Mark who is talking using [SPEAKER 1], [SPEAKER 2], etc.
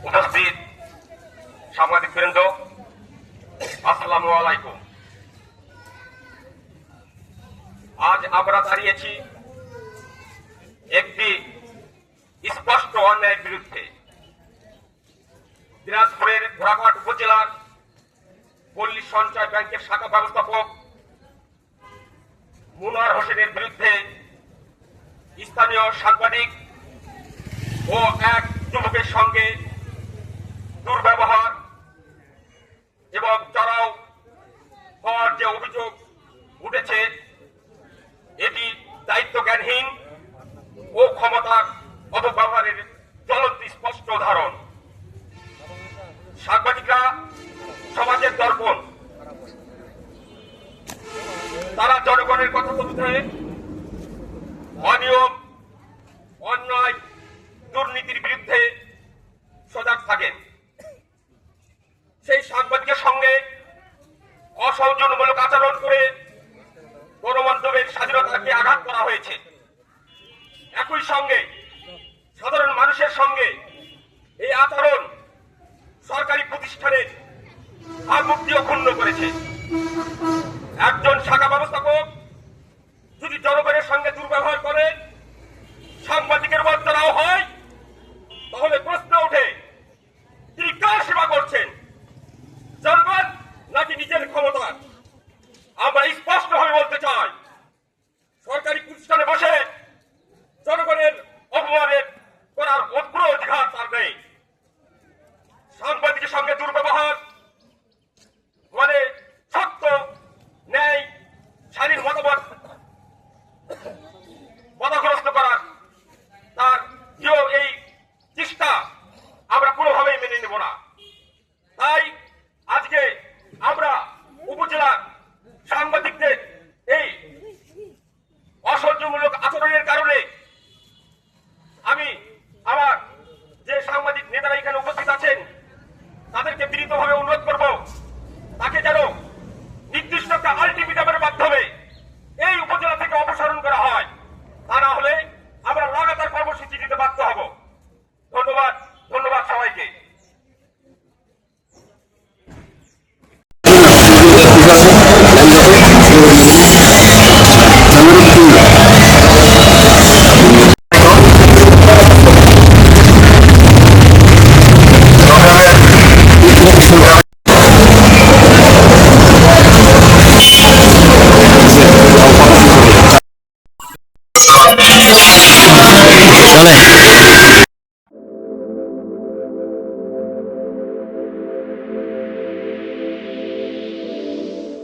[SPEAKER 1] উপস্থিত সাংবাদিকবৃন্দ, আসসালামু আলাইকুম। আজ আমরা দাঁড়িয়েছি একটি স্পষ্ট অন্যায়ের বিরুদ্ধে। দিনাজপুরের ঘোড়াঘাট উপজেলার পল্লী সঞ্চয় ব্যাংকের শাখা ব্যবস্থাপক মুনার হোসেনের বিরুদ্ধে স্থানীয় সাংবাদিক ও এক যুবকের সঙ্গে দুর্ব্যবহার এবং চড়াও হওয়ার যে অভিযোগ উঠেছে, এটি দায়িত্বজ্ঞানহীন ও ক্ষমতার অপব্যবহারের জ্বলন্ত স্পষ্ট উদাহরণ। সাংবাদিকরা সমাজের দর্পণ, তারা জনগণের কথা তুলতে অনিয়ম, অন্যায়, দুর্নীতির বিরুদ্ধে সজাগ থাকেন। সেই সাংবাদিকের সঙ্গে অসৌজন্যমূলক আচরণ করে গণমাধ্যমের স্বাধীনতাকে আঘাত করা হয়েছে। একই সঙ্গে সাধারণ মানুষের সঙ্গে এই আচরণ সরকারি প্রতিষ্ঠানের ভাবমূর্তিও ক্ষুণ্ণ করেছে। একজন শাখা ব্যবস্থাপক যদি জনগণের সঙ্গে দুর্ব্যবহার করে, সাংবাদিকের বঞ্চনাও হয়, তাহলে প্রশ্ন ওঠে তিনি কার সেবা করছেন, জনগণ নাকি নিজের ক্ষমতা? আমরা স্পষ্টভাবে বলতে চাই, সরকারি প্রতিষ্ঠানে বসে জনগণের অপমানের করার